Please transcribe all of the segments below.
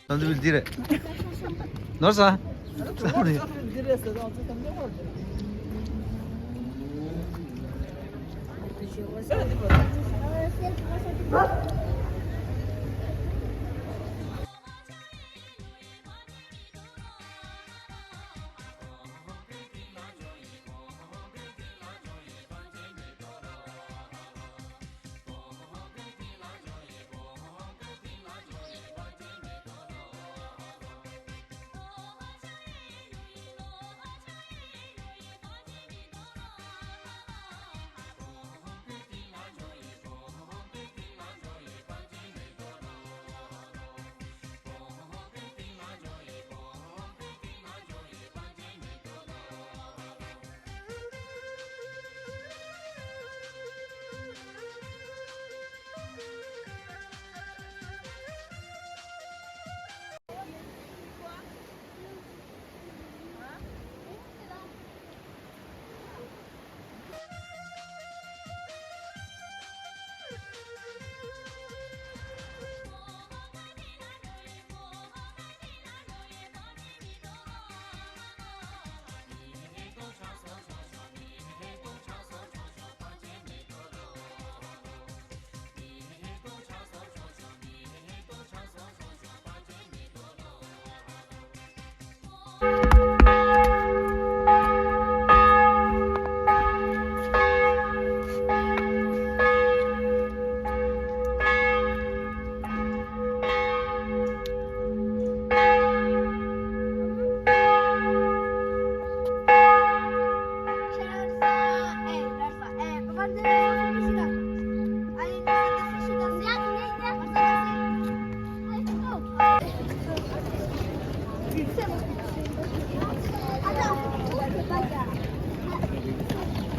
Sen de bildire. Norsa. Sen de.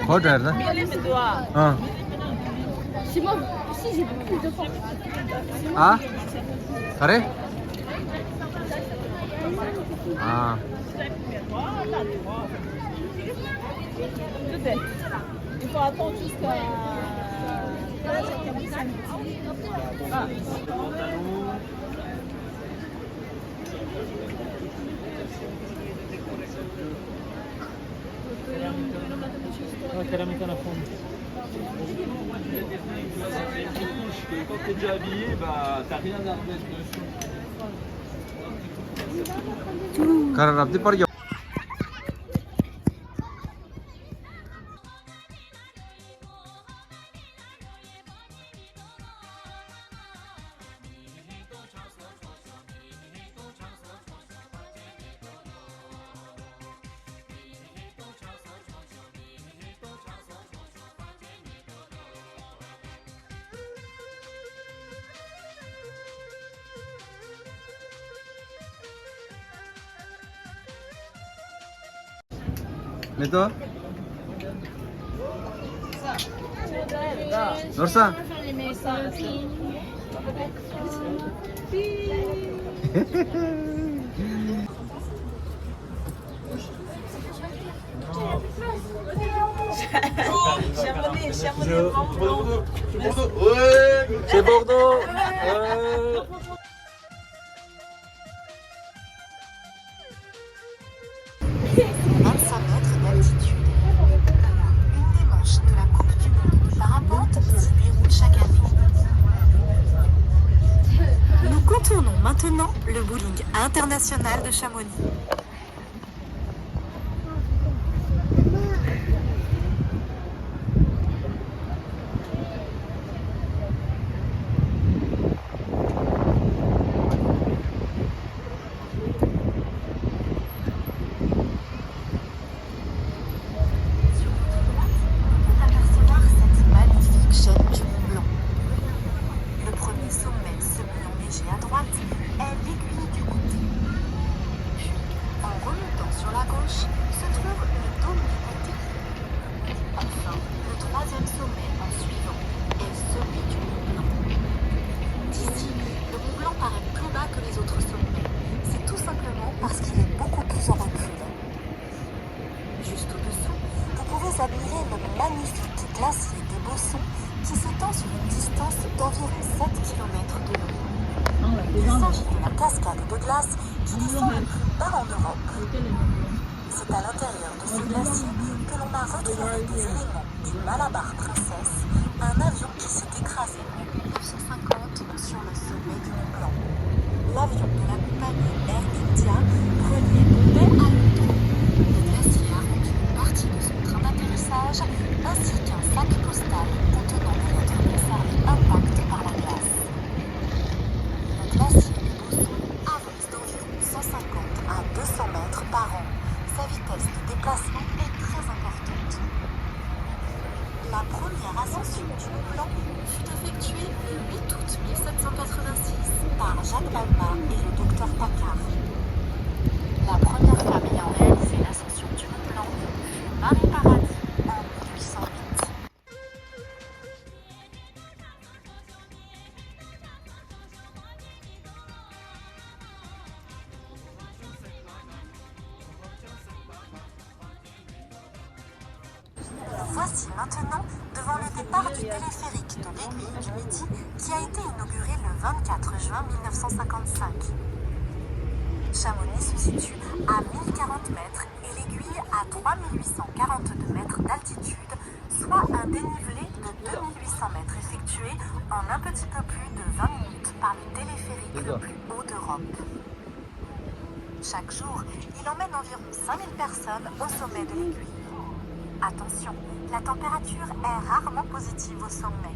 Koy nerede? Ha. Simon, si j'ai plus de force. Ah? Kare? Ah. Il faut attendre jusqu'à... Ah. Carrément à fond. Quand t'es déjà habillé, bah t'as rien à remettre dessus. Karena nanti pergi. Itu? Norsa? C'est Bordeaux. Nous contournons maintenant le bowling international de Chamonix. Admirer le magnifique glacier des Bossons qui s'étend sur une distance d'environ 7 km de long. Il s'agit de la cascade de glace qui descend le plus bas en Europe. C'est à l'intérieur de ce glacier que l'on a retrouvé des éléments du Malabar Princess, un avion qui s'est écrasé en 1950 sur le sommet du Mont Blanc. L'avion de la compagnie Air India reliait Bombay à Londres. Le glacier a rendu une partie de son train d'atterrissage ainsi qu'un sac postal contenant des lettres conservées intactes par la glace. Le glacier de Boson avance d'environ 150 à 200 mètres par an. Sa vitesse de déplacement est très importante. La première ascension du Mont Blanc fut effectuée le 8 août 1786 par Jacques Balmat et le docteur Paccard. La première femme ayant réalisé l'ascension du Mont Blanc fut Marie Paradis en 1808. Voici maintenant devant le départ du téléphérique de l'Aiguille du Midi qui a été inauguré le 24 juin 1955. Chamonix se situe à 1040 mètres et l'Aiguille à 3842 mètres d'altitude, soit un dénivelé de 2800 mètres effectué en un petit peu plus de 20 minutes par le téléphérique le plus haut d'Europe. Chaque jour, il emmène environ 5000 personnes au sommet de l'Aiguille. Attention, la température est rarement positive au sommet.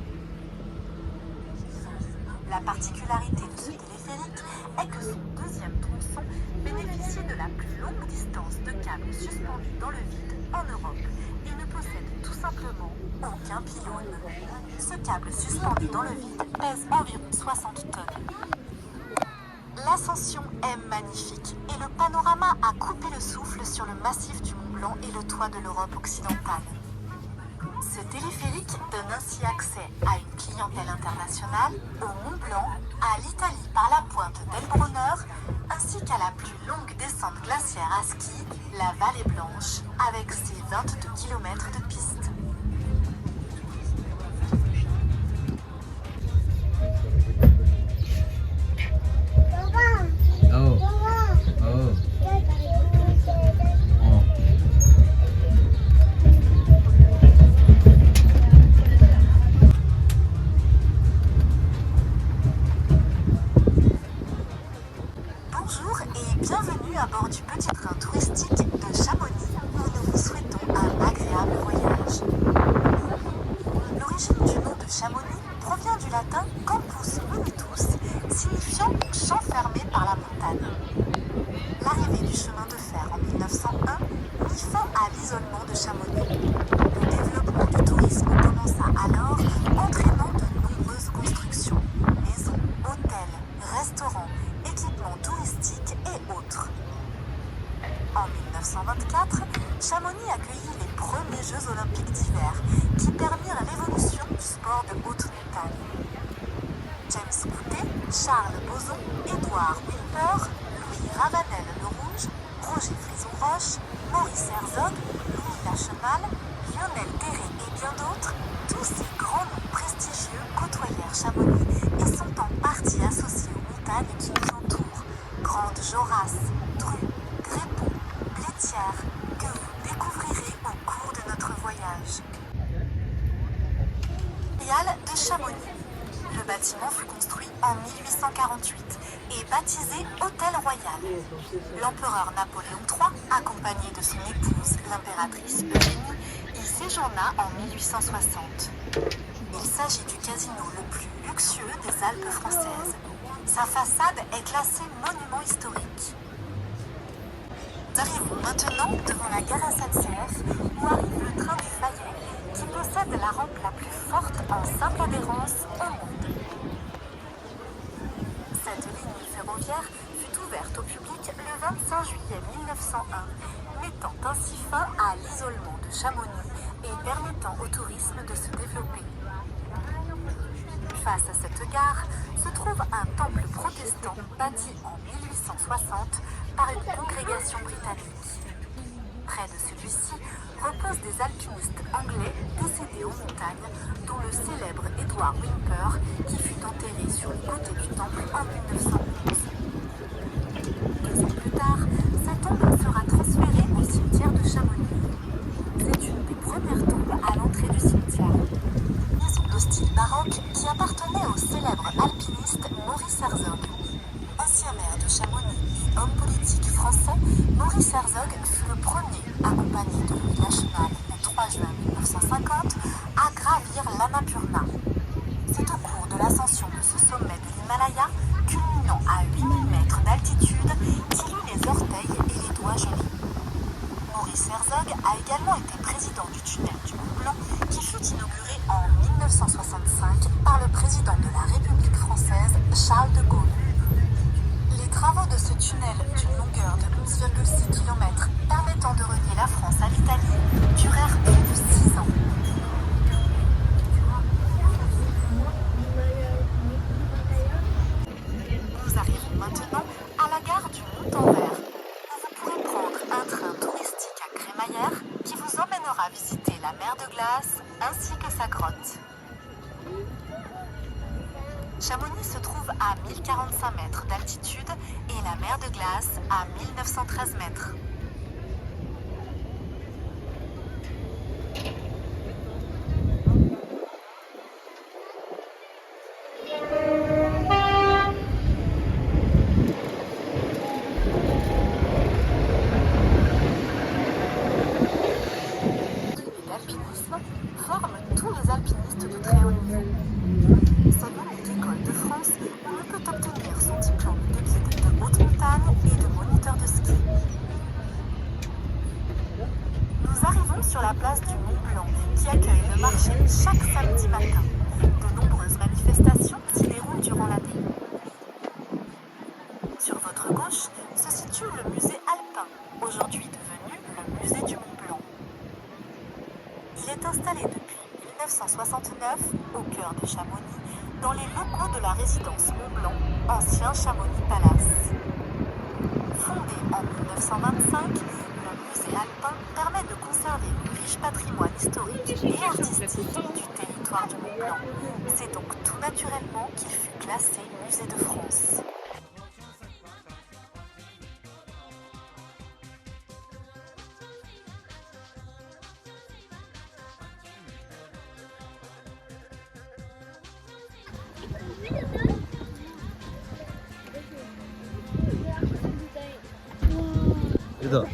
La particularité de ce téléphérique est que son deuxième tronçon bénéficie de la plus longue distance de câbles suspendus dans le vide en Europe et ne possède tout simplement aucun pylône. Ce câble suspendu dans le vide pèse environ 60 tonnes. L'ascension est magnifique et le panorama a coupé le souffle sur le massif du Mont Blanc et le toit de l'Europe occidentale. Ce téléphérique donne ainsi accès à une clientèle internationale, au Mont Blanc, à l'Italie par la pointe d'Elbronner, ainsi qu'à la plus longue descente glaciaire à ski, la Vallée Blanche, avec ses 22 km de piste. Bonjour et bienvenue à bord du petit train touristique de Chamonix où nous vous souhaitons un agréable voyage. L'origine du nom de Chamonix provient du latin campus munitus, signifiant champ fermé par la montagne. L'arrivée du chemin de fer en 1901 mit fin à l'isolement de Chamonix. Le développement du tourisme commença alors, entraînant de nombreuses constructions, maisons, hôtels, restaurants, équipements touristiques et autres. En 1924, Chamonix accueillit les premiers Jeux olympiques d'hiver qui permirent l'évolution du sport de haute montagne. James Coutet, Charles Boson, Édouard Wilper, Louis Ravanel-Le Rouge, Roger Frison-Roche, Maurice Herzog, Louis Lachenal, Lionel Terré et bien d'autres, tous ces grands noms prestigieux côtoyèrent Chamonix et sont en partie associés aux montagnes qui nous entourent. Grande Joras, Dru, Grépon, Blétière, que vous découvrirez au cours de notre voyage. Royal de Chamonix. Le bâtiment fut construit en 1848 et baptisé Hôtel Royal. L'empereur Napoléon III, accompagné de son épouse, l'impératrice Eugénie, y séjourna en 1860. Il s'agit du casino le plus luxueux des Alpes françaises. Sa façade est classée monument historique. Nous arrivons maintenant devant la gare SNCF où arrive le train du Fayet, qui possède la rampe la plus forte en simple adhérence au monde. Cette ligne ferroviaire fut ouverte au public le 25 juillet 1901, mettant ainsi fin à l'isolement de Chamonix et permettant au tourisme de se développer. Face à cette gare se trouve un temple protestant bâti en 1860 par une congrégation britannique. Près de celui-ci reposent des alpinistes anglais décédés en montagne, dont le célèbre Edward Whymper, qui fut enterré sur le côté du temple en 1911. 2 ans plus tard, sa tombe sera transférée au cimetière de Chamonix. C'est une des premières tombes à l'entrée du cimetière. Maison de style baroque qui appartenait au célèbre alpiniste Maurice Herzog. Ancien maire de Chamonix et homme politique français, Maurice Herzog fut le premier, accompagné de Louis Lachenal le 3 juin 1950, à gravir l'Annapurna. C'est au cours de l'ascension de ce sommet de l'Himalaya, culminant à 8000 mètres d'altitude, qu'il eut les orteils et les doigts gelés. Maurice Herzog a également été président du tunnel du Mont Blanc, qui fut inauguré en 1965 par le président de la République française, Charles de Gaulle. Les travaux de ce tunnel d'une longueur de 11,6 km permettant de relier la France à l'Italie durèrent plus de 6 ans. Nous arrivons maintenant à la gare du Montanvert, où vous pourrez prendre un train touristique à crémaillère qui vous emmènera visiter la mer de glace ainsi que sa grotte. Chamonix se trouve à 1045 mètres d'altitude et la mer de glace à 1913 mètres. L'alpinisme forme tous les alpinistes de très haut niveau. C'est l'unique école de France où l'on peut obtenir son diplôme de guide de haute montagne et de moniteur de ski. Nous arrivons sur la place du Mont Blanc qui accueille le marché chaque samedi matin. De nombreuses manifestations s'y déroulent durant l'année. Sur votre gauche se situe le musée alpin, aujourd'hui devenu le musée du Mont Blanc. Il est installé depuis 1969 au cœur de Chamonix, dans les locaux de la résidence Mont-Blanc, ancien Chamonix Palace. Fondé en 1925, le musée alpin permet de conserver le riche patrimoine historique et artistique du territoire du Mont-Blanc. C'est donc tout naturellement qu'il fut classé musée de France. Itu.